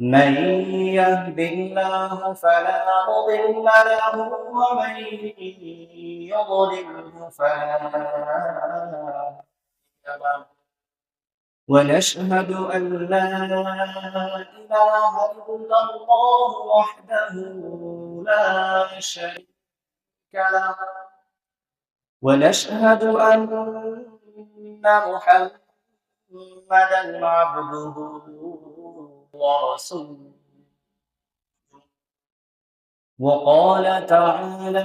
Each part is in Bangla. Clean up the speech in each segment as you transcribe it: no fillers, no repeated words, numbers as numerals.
من يهد الله فلا مضل له ومن يضلله فلا هادي له ونشهد أن لا إله إلا الله وحده لا شريك له ونشهد أن محمدا عبده ورسوله وقال تعالى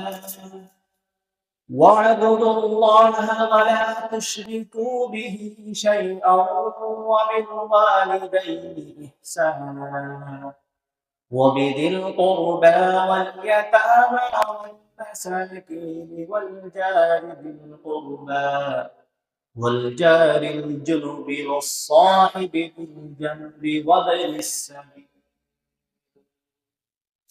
واعبدوا الله ولا تشركوا به شيئا وبالوالدين إحسانا وبذي القربى واليتامى والمساكين والجار ذي القربى والجار الجنب والصاحب بالجنب وابن السبيل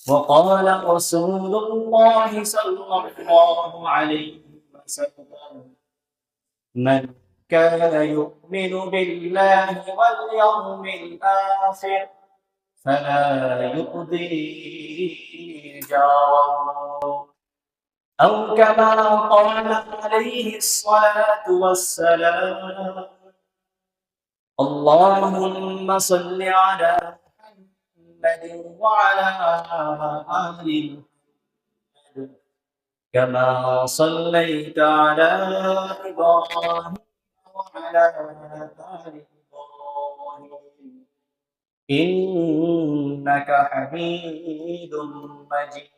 وقال رسول الله صلى الله عليه وسلم من كان يؤمن بالله واليوم الآخر فلا يؤذي جاره أو كما قال عليه الصلاة والسلام اللهم صل على محمد وعلى آل محمد كما صليت على إبراهيم وعلى آل إبراهيم إنك حميد مجيد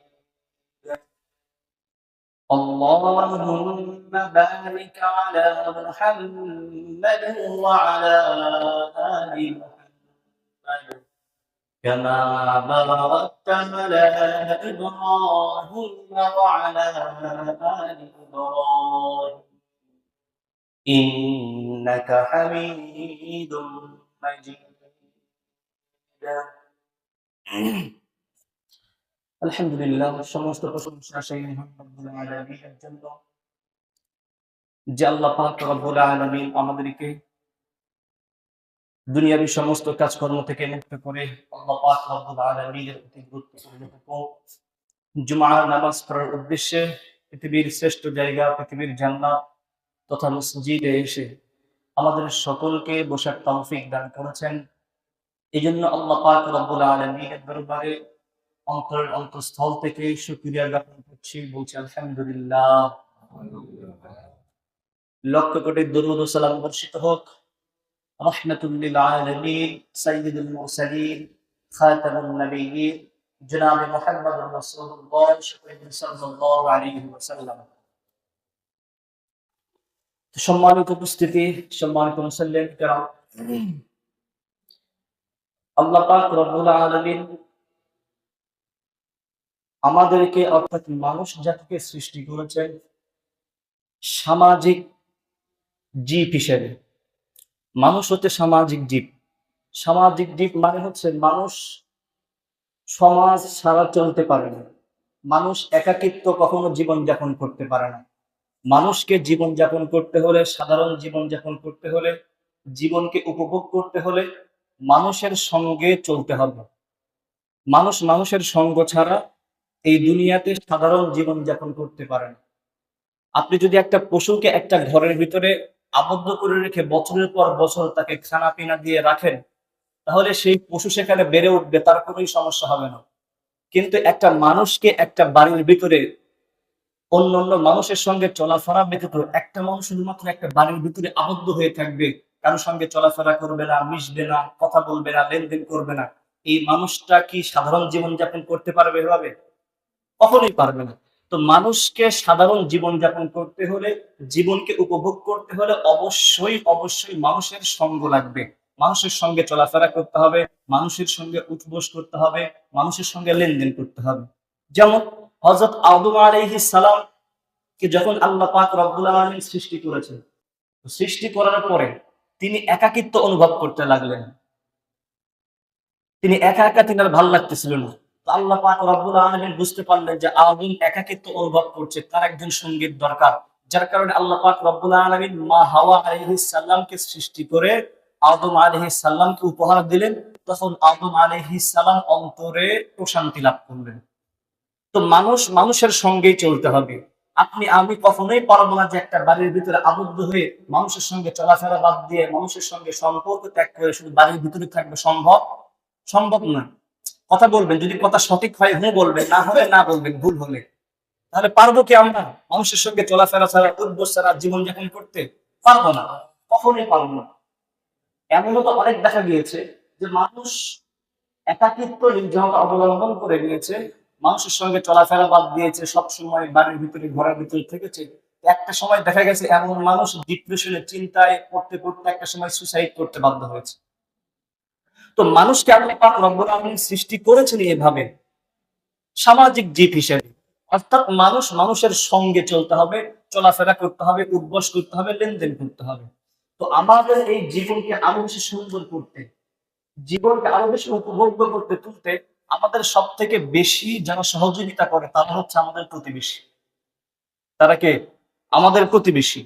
اللهم بارك على محمد وعلى آل محمد كما باركت على إبراهيم وعلى آل إبراهيم إنك حميد مجيد আলহামদুলিল্লাহ, সমস্ত প্রশংসা সেই রব্বুল আলামিনের জন্য যে আল্লাহ পাক রব্বুল আলামিন আমাদেরকে দুনিয়াবী সমস্ত কাজকর্ম থেকে মুক্ত করে আল্লাহ পাক রব্বুল আলামিনের অতি গুরুত্বপূর্ণ জুমার নামাজ পড়ার উদ্দেশ্যে পৃথিবীর শ্রেষ্ঠ জায়গা, পৃথিবীর জান্নাত তথা মসজিদে এসে আমাদের সকলকে বসার তৌফিক দান করেছেন। এই জন্য আল্লাহ পাক রব্বুল আলামিনের দরবারে অন্তরের অন্তঃস্থল থেকে শুকরিয়া জ্ঞাপন করছি, বলছি আলহামদুলিল্লাহ। লক্ষ কোটি দরুদ ও সালাম বর্ষিত হোক রাহমাতুল লিল আলামিন সাইয়্যিদুল মুরসালিন খাতামুন নবিয়্যিন জনাব মুহাম্মদুর রাসূলুল্লাহ সাল্লাল্লাহু আলাইহি ওয়াসাল্লাম। সম্মানিত উপস্থিতি, সম্মানিত মুসল্লিন কিরাম, আল্লাহ পাক রব্বুল আলামিন আমাদেরকে অর্থাৎ মানুষ জাতিকে সৃষ্টি করেছেন সামাজিক জীব হিসেবে। মানুষ হচ্ছে সামাজিক জীব। সামাজিক জীব মানে হচ্ছে মানুষ সমাজ ছাড়া চলতে পারে না। মানুষ একাকিত্ব কখনো জীবনযাপন করতে পারে না। মানুষকে জীবনযাপন করতে হলে, সাধারণ জীবনযাপন করতে হলে, জীবনকে উপভোগ করতে হলে মানুষের সঙ্গে চলতে হবে। মানুষ মানুষের সঙ্গ ছাড়া এই দুনিয়াতে সাধারণ জীবনযাপন করতে পারে না। আপনি যদি একটা পশুকে একটা ঘরের ভিতরে আবদ্ধ করে রেখে বছরের পর বছর তাকে খানা পিনা দিয়ে রাখেন, তাহলে সেই পশু সেখানে বেড়ে উঠবে, তার কোনোই সমস্যা হবে না। কিন্তু একটা মানুষকে একটা বাড়ির ভিতরে অন্য মানুষের সঙ্গে চলাফেরা ব্যতীত একটা মানুষ শুধুমাত্র একটা বাড়ির ভিতরে আবদ্ধ হয়ে থাকবে, কারোর সঙ্গে চলাফেরা করবে না, মিশবে না, কথা বলবে না, লেনদেন করবে না, এই মানুষটা কি সাধারণ জীবনযাপন করতে পারবে? এভাবে কখনোই পারবে না। তো মানুষকে সাধারণ জীবনযাপন করতে হলে, জীবনকে উপভোগ করতে হলে অবশ্যই অবশ্যই মানুষের সঙ্গ লাগবে। মানুষের সঙ্গে চলাফেরা করতে হবে, মানুষের সঙ্গে উঠবোস করতে হবে, মানুষের সঙ্গে লেনদেন করতে হবে। যেমন হযরত আদম আলাইহিস সালাম কে যখন আল্লাহ পাক রব্বুল আলামিন সৃষ্টি করেছেন, সৃষ্টি করার পরে তিনি একাকিত্ব অনুভব করতে লাগলেন। তিনি একা একা, তিনার ভালো লাগতেছিল না। আল্লাহ পাক রব্বুল আলামিন বুঝতে পারলেন যে আদম একাকিত্ব অনুভব করছে, তার একজন সঙ্গীর দরকার। যার কারণে আল্লাহ পাক রব্বুল আলামিন মা হাওয়া আলাইহিস সালামকে সৃষ্টি করে আদম আলাইহিস সালামকে উপহার দিলেন তখন আদম আলাইহিস সালাম অন্তরে প্রশান্তি লাভ করলেন। তো মানুষের সঙ্গেই চলতে হবে। আপনি আমি কখনোই পারবো না যে একটা বাড়ির ভিতরে আবদ্ধ হয়ে মানুষের সঙ্গে চলাফেরা বাদ দিয়ে মানুষের সঙ্গে সম্পর্ক ত্যাগ করে শুধু বাড়ির ভিতরে থাকবে। সম্ভব না। কথা বলবেন, যদি কথা সঠিক হয় হ্যাঁ বলবেন, না হলে না বলবেন, ভুল হলে। তাহলে পারবো কি আমরা মানুষের সঙ্গে চলাফেরা ছাড়া, উদ্বোস ছাড়া জীবনযাপন করতে? পারবো না, কখনোই পারবো না। এমনও তো অনেক দেখা গিয়েছে যে মানুষ একাকিত্ব নির্জনতা অবলম্বন করে নিয়েছে, মানুষের সঙ্গে চলাফেরা বাদ দিয়েছে, সবসময় বাড়ির ভিতরে ঘরের ভিতরে থেকেছে। একটা সময় দেখা গেছে এমন মানুষ ডিপ্রেশনে, চিন্তায় পড়তে পড়তে একটা সময় সুসাইড করতে বাধ্য হয়েছে। তো মানুষকে আল্লাহ পাক রব্বুল আলামিন সৃষ্টি করেছেন এভাবে, সামাজিক জীব হিসেবে। অর্থাৎ মানুষের সঙ্গে চলতে হবে, চলাফেরা করতে হবে, উদ্বস করতে হবে, লেনদেন করতে হবে। তো আমাদের এই জীবনকে আরো বেশি সুন্দর করতে, জীবনকে আরো বেশি উপভোগ্য করতে তুলতে আমাদের সব থেকে বেশি যারা সহযোগিতা করে তারা হচ্ছে আমাদের প্রতিবেশী। তারা কে? আমাদের প্রতিবেশী।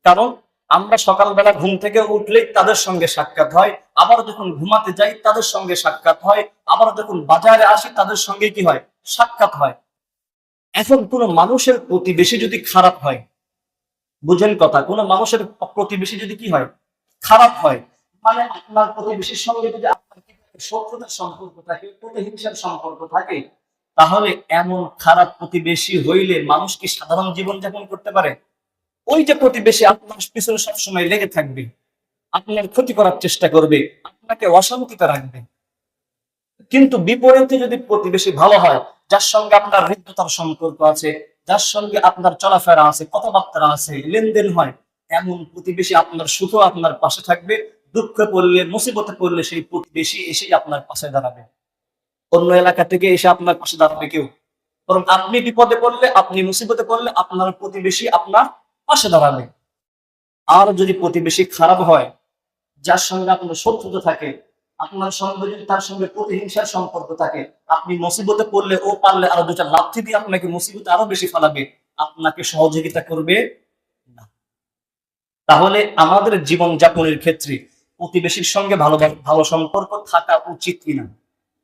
কারণ আমরা সকালবেলা ঘুম থেকে উঠলেই তাদের সঙ্গে সাক্ষাৎ হয়, আবার যখন ঘুমাতে যাই তাদের সঙ্গে সাক্ষাৎ হয়, আবার যখন বাজারে আসি তাদের সঙ্গে কি হয়? সাক্ষাৎ হয়। এখন কোন মানুষের প্রতিবেশী যদি খারাপ হয়, বুঝেন কথা, কোন মানুষের প্রতিবেশী যদি কি হয়? খারাপ হয়, মানে আপনার প্রতিবেশীর সঙ্গে যদি আপনার শত্রুতার সম্পর্ক থাকে, প্রতিহিংসার সম্পর্ক থাকে, তাহলে এমন খারাপ প্রতিবেশী হইলে মানুষ কি সাধারণ জীবন যাপন করতে পারে? ওই যে প্রতিবেশী আপনার পিছনে সবসময় লেগে থাকবে, আপনার ক্ষতি করার চেষ্টা করবে, আপনাকে অশান্তিতে রাখবে। কিন্তু বিপরীতে যদি প্রতিবেশী ভালো হয়, যার সঙ্গে আপনার হৃদ্যতার সম্পর্ক আছে, যার সঙ্গে আপনার চলাফেরা আছে, কথাবার্তা আছে, লেনদেন হয়, এমন প্রতিবেশী আপনার সুখও আপনার পাশে থাকবে, দুঃখে পড়লে, মুসিবতে পড়লে সেই প্রতিবেশী এসেই আপনার পাশে দাঁড়াবে। অন্য এলাকা থেকে এসে আপনার পাশে দাঁড়াবে কেউ? বরং আপনি বিপদে পড়লে, আপনি মুসিবতে পড়লে আপনার প্রতিবেশী আপনার পাশে দাঁড়াবে। আর যদি প্রতিবেশী খারাপ হয়, যার সঙ্গে আপনার শত্রুতা থাকে, আপনার সঙ্গে যদি তার সঙ্গে প্রতিহিংসার সম্পর্ক থাকে, আপনি মুসিবতে পড়লে ও পারলে আরো দুটা লাথি দিয়ে আপনাকে মুসিবতে আরো বেশি ফেলাবে, আপনাকে সহযোগিতা করবে না। তাহলে আমাদের জীবন যাপনের ক্ষেত্রে প্রতিবেশীর সঙ্গে ভালো সম্পর্ক থাকা উচিত কিনা?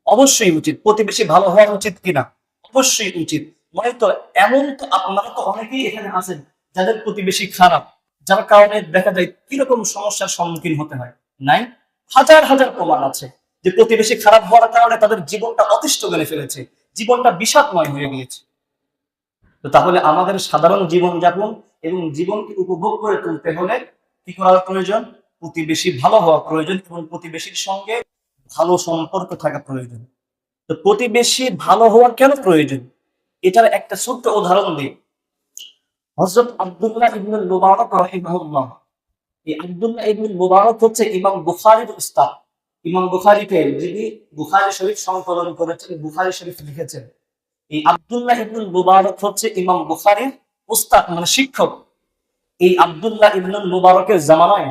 অবশ্যই উচিত। প্রতিবেশী ভালো হওয়া উচিত কিনা? অবশ্যই উচিত। নয়তো এমন তো আপনারা তো অনেকেই এখানে আছেন যাদের প্রতিবেশী খারাপ, যার কারণে দেখা যায় কিরকম সমস্যার সম্মুখীন হতে হয়। নাই? হাজার হাজার প্রমাণ আছে যে প্রতিবেশী খারাপ হওয়ার কারণে তাদের জীবনটা অতিষ্ঠ করে ফেলেছে, জীবনটা বিষাদময় হয়ে গিয়েছে। তো তাহলে আমাদের সাধারণ জীবনযাপন এবং জীবনকে উপভোগ করে তুলতে হলে কি করার প্রয়োজন? প্রতিবেশী ভালো হওয়া প্রয়োজন এবং প্রতিবেশীর সঙ্গে ভালো সম্পর্ক থাকা প্রয়োজন। তো প্রতিবেশী ভালো হওয়া কেন প্রয়োজন? এটার একটা ছোট্ট উদাহরণ দিই। হযরত আব্দুল্লাহ ইবনুল মুবারক রাহিমাহুল্লাহ, এই আব্দুল্লাহ ইবনুল মুবারক হচ্ছে ইমাম বুখারীর উস্তাদ। ইমাম বুখারীকে যিনি বুখারী শরীফ সংকলন করেছেন, বুখারী শরীফ লিখেছেন, এই আব্দুল্লাহ ইবনুল মুবারক হচ্ছে ইমাম বুখারীর উস্তাদ, মানে শিক্ষক। এই আব্দুল্লাহ ইবনুল মুবারকের জামানায়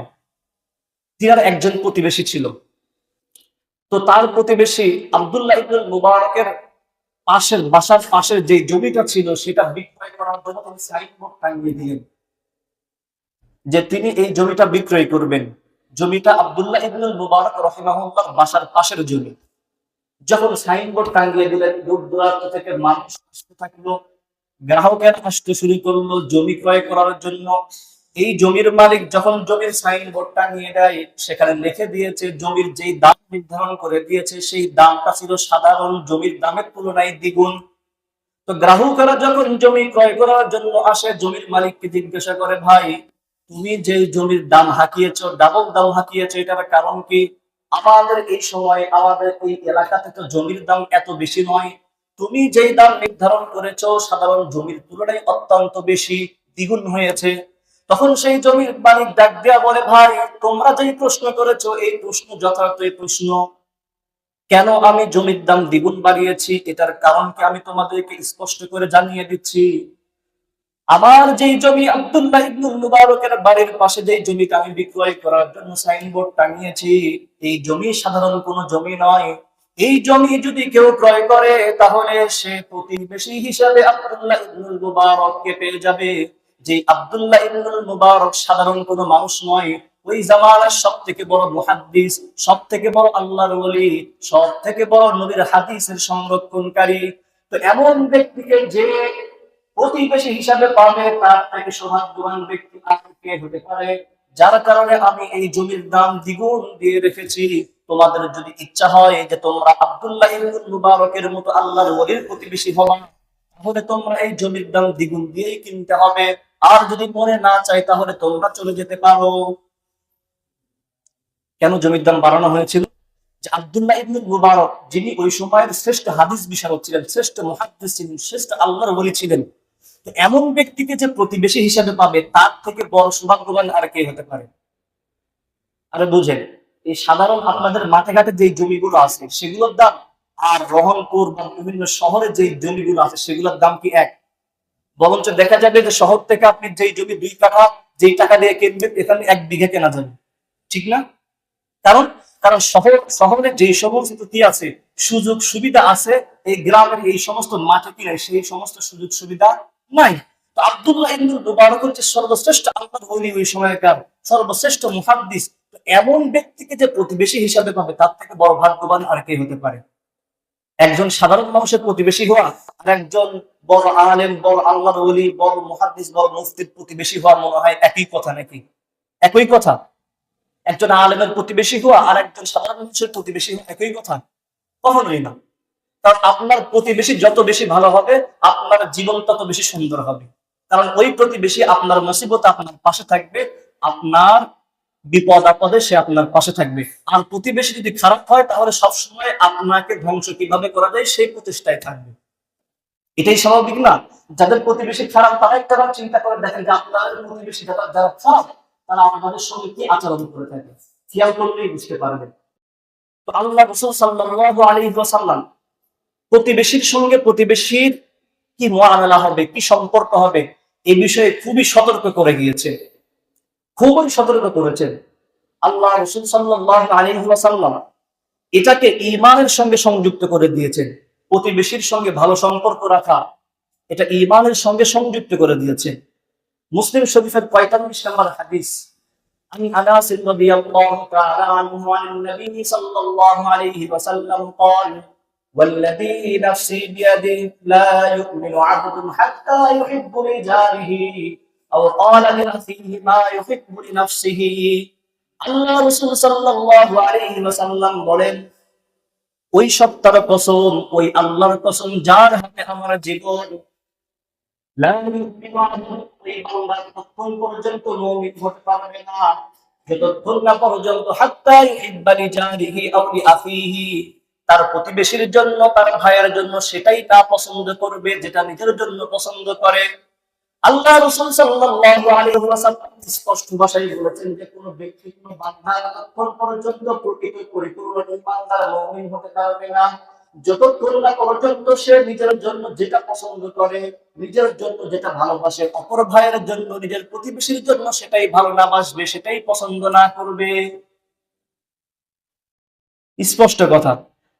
তিনার একজন প্রতিবেশী ছিল। তো তার প্রতিবেশী আব্দুল্লাহ ইবনুল মুবারকের বাসার পাশের যে জমিটা ছিল সেটা বিক্রয় করার জন্য তিনি সাইনবোর্ড টাঙিয়ে দিলেন যে তিনি এই জমিটা বিক্রয় করবেন। জমিটা আব্দুল্লাহ ইবনুল মুবারক রাহিমাহুল্লাহর বাসার পাশের জমি। যখন সাইনবোর্ড টাঙিয়ে দিলেন, দূর দূরান্ত থেকে মানুষ আসতে থাকলো, গ্রাহকের আসতে শুরু করলো জমি ক্রয় করার জন্য। এই জমির মালিক যখন জমির সাইনবোর্ড টাঙিয়ে দেয়, সেখানে লিখে দিয়েছে, জমির যেই দাম নির্ধারণ করে দিয়েছে সেই দামটা ছিল সাধারণ জমির দামের তুলনায় দ্বিগুণ। তো গ্রাহকেরা যখন জমি ক্রয় করার জন্য আসে, জমির মালিককে জিজ্ঞাসা করে, ভাই তুমি যে জমির দাম হাঁকিয়েছো, ডাবল দাম হাঁকিয়েছো, এটার কারণ কি? আমাদের এই সময় আমাদের এই এলাকাতে তো জমির দাম এত বেশি নয়, তুমি যেই দাম নির্ধারণ করেছো সাধারণ জমির তুলনায় অত্যন্ত বেশি, দ্বিগুণ হয়েছে। তখন সেই জমির মালিক ডাক দেয়া বলে, ভাই তোমরা যেই প্রশ্ন করেছো এই প্রশ্ন যথার্থ প্রশ্ন। কেন আমি জমির দাম দ্বিগুণ বাড়িয়েছি এটার কারণকে আমি তোমাদেরকে স্পষ্ট করে জানিয়ে দিচ্ছি। আমার যেই জমি আব্দুল্লাহ ইবনুল মুবারকের বাড়ির পাশে যেই জমিটা আমি বিক্রয় করার জন্য সাইনবোর্ড টাঙিয়েছি, এই জমি সাধারণ কোনো জমি নয়। এই জমি যদি কেউ ক্রয় করে তাহলে সে প্রতিবেশী হিসাবে আব্দুল্লাহ ইবনুল মুবারককে পেয়ে যাবে। যে আব্দুল্লাহ ইবনুল মুবারক সাধারণ কোনো মানুষ নয়, ওই জামানার সব থেকে বড় মুহাদ্দিস, সব থেকে বড় আল্লাহর ওলি, সব থেকে বড় নবীর হাদিসের সংরক্ষণকারী। তো এমন ব্যক্তিকে যে প্রতিবেশী হিসাবে পাবে, তার থেকে সৌভাগ্যবান ব্যক্তি আর কে হতে পারে? যার কারণে আমি এই জমির দাম দ্বিগুণ দিয়ে রেখেছি। তোমাদের যদি ইচ্ছা হয় যে তোমরা আব্দুল্লাহ ইবনে মুবারকের মতো আল্লাহর ওলির প্রতিবেশী হবা, তাহলে তোমরা এই জমির দাম দ্বিগুণ দিয়েই কিনতে হবে। আর যদি মনে না চাই তাহলে তোমরা চলে যেতে পারো। কেন জমির দাম বাড়ানো হয়েছিল? যে আব্দুল্লাহ ইবনে মুবারক, যিনি ওই সময়ের শ্রেষ্ঠ হাদিস বিশারদ ছিলেন, শ্রেষ্ঠ মুহাদ্দিস ছিলেন, শ্রেষ্ঠ আল্লাহর ওলি ছিলেন, তো এমন ব্যক্তিকে যে প্রতিবেশী হিসাবে পাবে, তার থেকে বড় সৌভাগ্যবান আর কে হতে পারে? আরে বুঝেন, এই সাধারণ আপনাদের মাঠে ঘাটে যে জমিগুলো আছে সেগুলোর দাম আর রহনপুর বা বিভিন্ন শহরে যে জমিগুলো আছে সেগুলোর দাম কি এক? বরঞ্চ দেখা যাবে যে শহর থেকে আপনি যেই জমি 2 কাঠা যেই টাকা দিয়ে কিনবেন, এখানে 1 বিঘা কেনা যাবে, ঠিক না? কারণ কারণ শহরে যে সমস্ত কি আছে, সুযোগ সুবিধা আছে, এই গ্রামের এই সমস্ত মাঠে কি নাই, সেই সমস্ত সুযোগ সুবিধা নাই। তো আব্দুল্লাহ ইবনে মুবারক হচ্ছে সর্বশ্রেষ্ঠ আল্লাহর ওলি ওই সময়কার, সর্বশ্রেষ্ঠ মুহাদ্দিস। তো এমন ব্যক্তিকে যে প্রতিবেশী হিসাবে পাবে, তার থেকে বড় ভাগ্যবান আর কে হতে পারে? একজন সাধারণ মানুষের প্রতিবেশী হওয়া আর একজন বড় আলেম, বড় আল্লাহর ওলি, বড় মুহাদ্দিস, বড় মুফতির প্রতিবেশী হওয়া মনে হয় একই কথা নাকি? একই কথা? একজন আলেমের প্রতিবেশী হওয়া আর একজন সাধারণ মানুষের প্রতিবেশী হওয়া একই কথা? কখনোই না। কারণ আপনার প্রতিবেশী যত বেশি ভালো হবে, আপনার জীবন তত বেশি সুন্দর হবে। কারণ ওই প্রতিবেশী আপনার মুসিবতে আপনার পাশে থাকবে, আপনার বিপদ আপদে সে আপনার পাশে থাকবে। আর প্রতিবেশী যদি খারাপ হয়, তাহলে সবসময় আপনাকে ধ্বংস কিভাবে করা যায় সেই প্রচেষ্টায় থাকবে। এটাই স্বাভাবিক না? যাদের প্রতিবেশী খারাপ, তারা একটা চিন্তা করে দেখেন যে আপনাদের প্রতিবেশী যারা যারা খারাপ, তারা আমাদের সঙ্গে কি আচরণ করে থাকে, খেয়াল করলেই বুঝতে পারবেন। তো আল্লাহ রাসূল সাল্লাল্লাহু আলাইহি ওয়াসাল্লাম প্রতিবেশীর সঙ্গে প্রতিবেশীর কি মুআমালা হবে, কি সম্পর্ক হবে, এই বিষয়ে খুবই সতর্ক করে গিয়েছে, খুবই সতর্ক করেছেন। আল্লাহ রাসূল সাল্লাল্লাহু আলাইহি ওয়াসাল্লাম এটাকে ঈমানের সঙ্গে সংযুক্ত করে দিয়েছেন। প্রতিবেশীর সঙ্গে ভালো সম্পর্ক রাখা, এটা ঈমানের সঙ্গে সংযুক্ত করে দিয়েছেন। মুসলিম শরীফের 45 নম্বর হাদিস, عن انس رضي الله تعالى عنه عن النبي صلى الله عليه وسلم قال والذي نفسي بيده لا يؤمن عبد حتى يحب لجاره او قال لأخيه ما يحب لنفسه। আল্লাহ রাসূল সাল্লাল্লাহু আলাইহি ওয়াসাল্লাম বলেন, ওই সত্তার কসম, ওই আল্লাহর কসম যার হাতে আমার জীবন, লা ইউমিনু আহাদুকুম, এই বান্দা ততক্ষণ পর্যন্ত মুমিন হতে পারবে না যতক্ষণ না পর্যন্ত হাত্তা ইউহিব্বা লিজারিহি আও লিআখিহি, তার প্রতিবেশীর জন্য, তার ভাইয়ের জন্য সেটাই তা পছন্দ করবে যেটা নিজের জন্য পছন্দ করে। আল্লাহ রাসূল সাল্লাল্লাহু আলাইহি ওয়াসাল্লাম স্পষ্ট ভাষায় বলেছেন যে কোন ব্যক্তি, কোন বান্দা ততক্ষণ পর্যন্ত প্রকৃত পরিপূর্ণ ঈমানদার মুমিন হতে পারবে না যতক্ষণ না পর্যন্ত সে নিজের জন্য যেটা পছন্দ করে, নিজের জন্য যেটা ভালোবাসে, অপর ভাইয়ের জন্য, নিজের প্রতিবেশীর জন্য সেটাই ভালো না বাসবে, সেটাই পছন্দ না করবে। স্পষ্ট কথা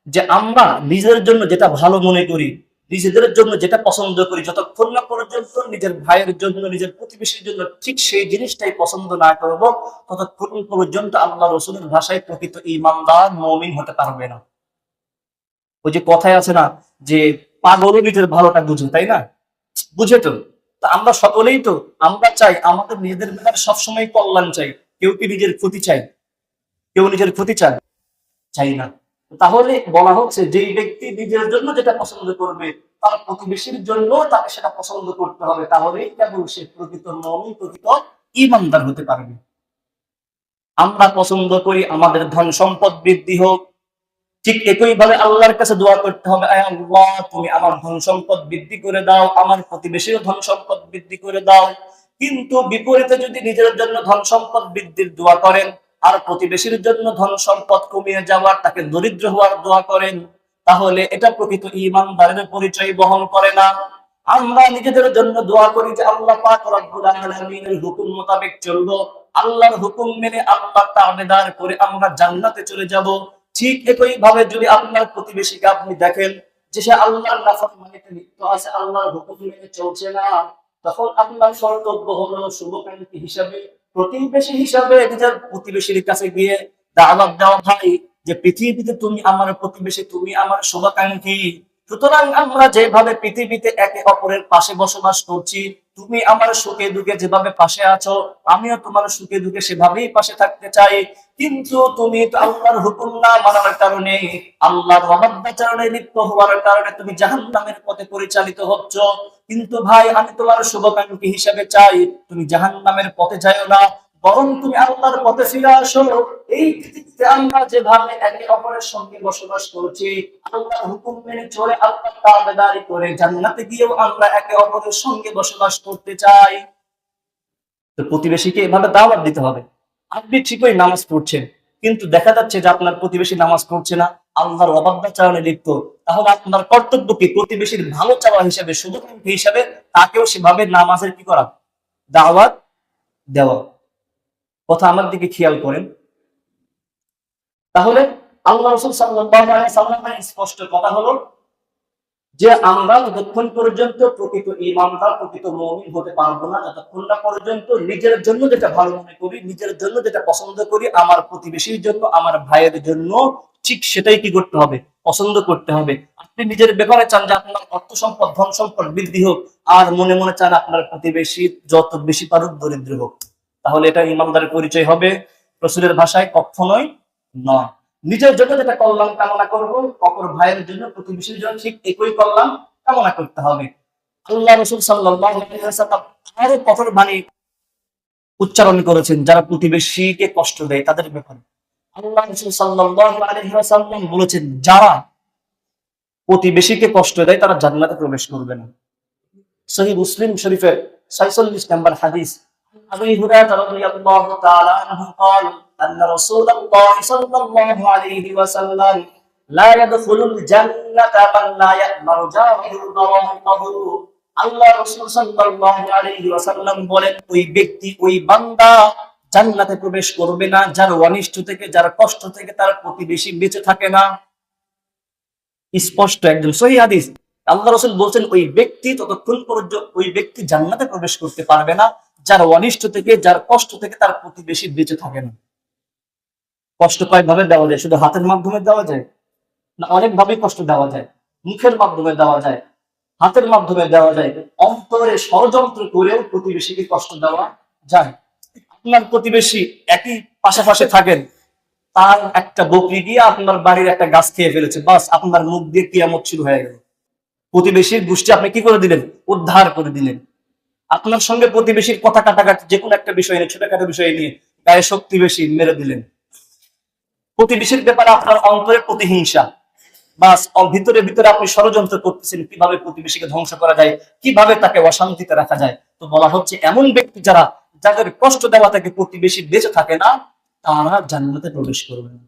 যে আমরা নিজের জন্য যেটা ভালো মনে করি, নিজেদের জন্য যেটা পছন্দ করি, যতক্ষণ না পর্যন্ত নিজের ভাইয়ের জন্য, নিজের প্রতিবেশীর জন্য ঠিক সেই জিনিসটাই পছন্দ না করব, ততক্ষণ পর্যন্ত আল্লাহ রাসূলের ভাষায় প্রকৃত ঈমানদার মুমিন হতে পারবে না। ওই যে কথায় আছে না যে পাগলও নিজের ভালোটা বুঝে, তাই না? বুঝে তো। তা আমরা সকলেই তো আমরা চাই আমাদের নিজেদের বেলার সবসময় কল্যাণ চাই। কেউ কি নিজের ক্ষতি চাই? কেউ নিজের ক্ষতি চায়? চাই না। তাহলে বলা হচ্ছে যেই ব্যক্তি নিজের জন্য যেটা পছন্দ করবে, তার প্রতিবেশীর জন্য তাকে সেটা পছন্দ করতে হবে, তাহলেই কেবল সে প্রকৃত মুমিন, প্রকৃত ঈমানদার হতে পারবে। আমরা পছন্দ করি আমাদের ধন সম্পদ বৃদ্ধি হোক, ঠিক একইভাবে আল্লাহর কাছে দোয়া করতে হবে, আয় আল্লাহ তুমি আমার ধন সম্পদ বৃদ্ধি করে দাও, আমার প্রতিবেশীর ধন সম্পদ বৃদ্ধি করে দাও। কিন্তু বিপরীতে যদি নিজের জন্য ধন সম্পদ বৃদ্ধির দোয়া করেন আর প্রতিবেশীর জন্য ধন সম্পদ কমিয়ে যাওয়ার, তাকে দরিদ্র হওয়ার দোয়া করেন, তাহলে এটা প্রকৃত ঈমানদারের পরিচয় বহন করে না। আমরা নিজেদের জন্য দোয়া করি যে আল্লাহ পাক রব্বুল আলামিনের হুকুম মোতাবেক চলবো, আল্লাহর হুকুম মেনে আল্লাহর তাবেদার করে আমরা জান্নাতে চলে যাব। ঠিক একই ভাবে যদি আপনার প্রতিবেশীকে আপনি দেখেন যে সে আল্লাহর নাফরমানিতে লিপ্ত আছে, আল্লাহর হুকুম মেনে চলছে না, তখন আপনার কর্তব্য হলো শুভকাঙ্ক্ষী হিসাবে প্রতিবেশী হিসাবে নিজের প্রতিবেশীর কাছে গিয়ে দাওয়াত দেওয়া, ভাই যে পৃথিবীতে তুমি আমার প্রতিবেশী, তুমি আমার শুভাকাঙ্ক্ষী, সুতরাং আমরা যেভাবে পৃথিবীতে একে অপরের পাশে বসবাস করছি, তুমি আমার সুখে দুঃখে যেভাবে পাশে আছো, আমিও তোমার সুখে দুঃখে সেভাবেই পাশে থাকতে চাই। কিন্তু তুমি তো আল্লাহর হুকুম না মানার কারণে, আল্লাহর অবাধ্যাচরণে লিপ্ত হওয়ার কারণে তুমি জাহান্নামের পথে পরিচালিত হচ্ছ। কিন্তু ভাই আমি তোমার শুভাকাঙ্ক্ষী হিসেবে চাই তুমি জাহান্নামের পথে যাইও না, বরং তুমি আল্লাহর পথে ফিরে আসো। এই পৃথিবীতে আমরা যেভাবে একে অপরের সঙ্গে বসবাস করছি, আল্লাহর হুকুম মেনে চলে, আল্লাহর তাবেদারি করে জান্নাতে গিয়েও আমরা একে অপরের সঙ্গে বসবাস করতে চাই। তো প্রতিবেশীকে এভাবে দাওয়াত দিতে হবে। আপনি ঠিকই নামাজ পড়ছেন, কিন্তু দেখা যাচ্ছে যে আপনার প্রতিবেশী নামাজ পড়ছে না, আল্লাহর অবাধ্যাচরণে লিপ্ত, তাহলে আপনার কর্তব্য কি? প্রতিবেশীর ভালো চাওয়া হিসাবে, শুভকাঙ্ক্ষী হিসাবে তাকেও সেভাবে নামাজের কি করা, দাওয়াত দেওয়া। কথা আমার দিকে খেয়াল করেন। তাহলে আল্লাহ রাসূল সাল্লাল্লাহু আলাইহি সাল্লামের স্পষ্ট কথা হলো যে আমরা যতক্ষণ পর্যন্ত প্রকৃত ঈমানদার, প্রকৃত মুমিন হতে পারবো না, যতক্ষণ না পর্যন্ত নিজের জন্য যেটা ভালো মনে করি, নিজের জন্য যেটা পছন্দ করি, আমার প্রতিবেশীর জন্য, আমার ভাইয়ের জন্য ঠিক সেটাই কি করতে হবে, পছন্দ করতে হবে। আপনি নিজের ব্যাপারে চান যে আপনার অর্থ সম্পদ, ধন সম্পদ বৃদ্ধি হোক, আর মনে মনে চান আপনার প্রতিবেশী যত বেশি পারুক দরিদ্র হোক, তাহলে এটা ঈমানদারের পরিচয় হবে? রাসূলের ভাষায় কখনোই নয়। নিজের জন্য যেটা কল্যাণ কামনা করবো, অপর ভাইয়ের জন্য, প্রতিবেশীর জন্য ঠিক একই কল্যাণ কামনা করতে হবে। আল্লাহ রাসূল সাল্লাল্লাহু আলাইহি ওয়াসাল্লাম আরো কঠোর বাণী উচ্চারণ করেছেন যারা প্রতিবেশীকে কষ্ট দেয় তাদের ব্যাপারে। আল্লাহ রাসূল সাল্লাল্লাহু আলাইহি ওয়াসাল্লাম বলেছেন, যারা প্রতিবেশীকে কষ্ট দেয় তারা জান্নাতে প্রবেশ করবে না। সহিহ মুসলিম শরীফের 46 নম্বর হাদিস। আবু হুরায়রা রাদিয়াল্লাহু তাআলা আনহু قال أن رسول الله صلى الله عليه وسلم لا يدخل الجنة من لا يأمن جاره ضرائقه। আল্লাহ রাসূল সাল্লাল্লাহু আলাইহি ওয়াসাল্লাম বলেন, ওই ব্যক্তি, ওই বান্দা জান্নাতে প্রবেশ করবে না যার অনিষ্ট থেকে, যার কষ্ট থেকে তার প্রতিবেশী বেঁচে থাকে না। স্পষ্ট একদম সহিহ হাদিস। আল্লাহ রাসূল বলছেন ওই ব্যক্তি ততক্ষণ পর্যন্ত, ওই ব্যক্তি জান্নাতে প্রবেশ করতে পারবে না যার অনিষ্ট থেকে, যার কষ্ট থেকে তার প্রতিবেশী বেঁচে থাকে না। কষ্ট কয়েকভাবে দেওয়া যায়? শুধু হাতের মাধ্যমে দেওয়া যায় না, অনেকভাবে কষ্ট দেওয়া যায়। মুখের মাধ্যমে দেওয়া যায়, হাতের মাধ্যমে দেওয়া যায়, অন্তরে ষড়যন্ত্র করেও প্রতিবেশীকে কষ্ট দেওয়া যায়। আপনার প্রতিবেশী একই পাশাপাশি থাকেন, তার একটা বকরি দিয়ে আপনার বাড়ির একটা গাছ খেয়ে ফেলেছে, বাস আপনার মুখ দিয়ে কিয়ামত শুরু হয়ে গেল। প্রতিবেশীর গোষ্ঠী আপনি কি করে দিলেন? উদ্ধার করে দিলেন। আপনার সঙ্গে প্রতিবেশীর কথা কাটাকাটি, যে কোনো একটা বিষয় নিয়ে, ছোটখাটো বিষয় নিয়ে গায়ে শক্তি বেশি, মেরে দিলেন। প্রতিবেশীর ব্যাপারে আপনার অন্তরে প্রতিহিংসা, বাস ভিতরে ভিতরে আপনি ষড়যন্ত্র করতেছেন কিভাবে প্রতিবেশীকে ধ্বংস করা যায়, কিভাবে তাকে অশান্তিতে রাখা যায়। তো বলা হচ্ছে এমন ব্যক্তি যারা, যাদের কষ্ট দেওয়া থেকে প্রতিবেশী বেঁচে থাকে না, তারা জান্নাতে প্রবেশ করবে না।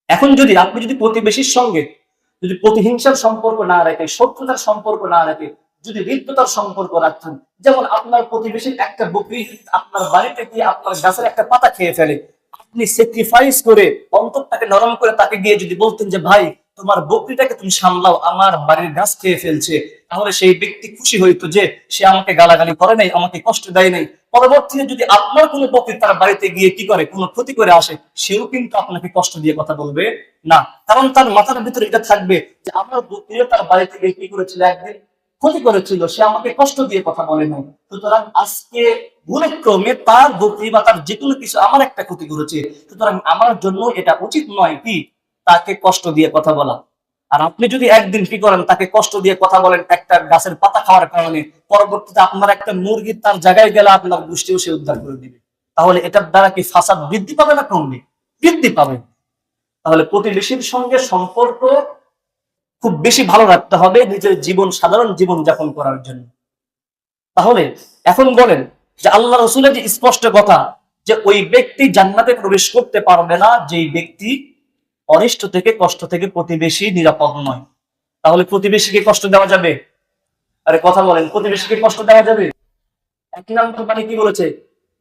এখন যদি আপনি যদি প্রতিবেশীর সঙ্গে যদি প্রতিহিংসার সম্পর্ক না রেখে, শত্রুতার সম্পর্ক না রেখে, যদি হৃদ্যতার সম্পর্ক রাখতেন, যেমন আপনার প্রতিবেশীর একটা বকরি আপনার বাড়িতে গিয়ে আপনার গাছের একটা পাতা খেয়ে ফেলে, আপনি স্যাক্রিফাইস করে, অন্তরটাকে নরম করে তাকে গিয়ে যদি বলতেন যে ভাই তোমার বকরিটাকে তুমি সামলাও, আমার বাড়ির গাছ খেয়ে ফেলছে, তাহলে সেই ব্যক্তি খুশি হইতো যে সে আমাকে গালাগালি করে নাই, আমাকে কষ্ট দেয় নাই। পরবর্তীতে যদি আপনার কোনো বকরি তার বাড়িতে গিয়ে কি করে, কোনো ক্ষতি করে আসে, সেও কিন্তু আপনাকে কষ্ট দিয়ে কথা বলবে না, কারণ তার মাথার ভিতরে এটা থাকবে যে আমার বকরিও তার বাড়িতে গিয়ে কি করেছিল, একদিন ক্ষতি করেছিল, সে আমাকে কষ্ট দিয়ে কথা বলে নাই। সুতরাং আজকে ভুলক্রমে তার বকরি বা তার যে কোনো কিছু আমার একটা ক্ষতি করেছে, সুতরাং আমার জন্য এটা উচিত নয় কি তাকে কষ্ট দিয়ে কথা বলা। আর আপনি যদি একদিন কি করেন, তাকে কষ্ট দিয়ে কথা বলেন একটা গাছের পাতা খাওয়ার কারণে, পরবর্তীতে আপনার একটা মুরগি তার জায়গায় গেলে আপনার গোষ্ঠীও সে উদ্ধার করে দিবে, তাহলে এটার দ্বারা কি ফাসাদ বৃদ্ধি পাবে না কমবে? বৃদ্ধি পাবে। তাহলে প্রতিবেশীর সঙ্গে সম্পর্ক খুব বেশি ভালো রাখতে হবে নিজের জীবন, সাধারণ জীবন যাপন করার জন্য। তাহলে এখন বলেন যে আল্লাহ রাসূলের যে স্পষ্ট কথা যে ওই ব্যক্তি জান্নাতে প্রবেশ করতে পারবে না যেই ব্যক্তি অনিষ্ট থেকে, কষ্ট থেকে প্রতিবেশী নিরাপদ নয়, তাহলে প্রতিবেশীকে কষ্ট দেওয়া যাবে? আরে কথা বলেন, প্রতিবেশীকে কষ্ট দেওয়া যাবে? এক নম্বর মানে কি বলেছে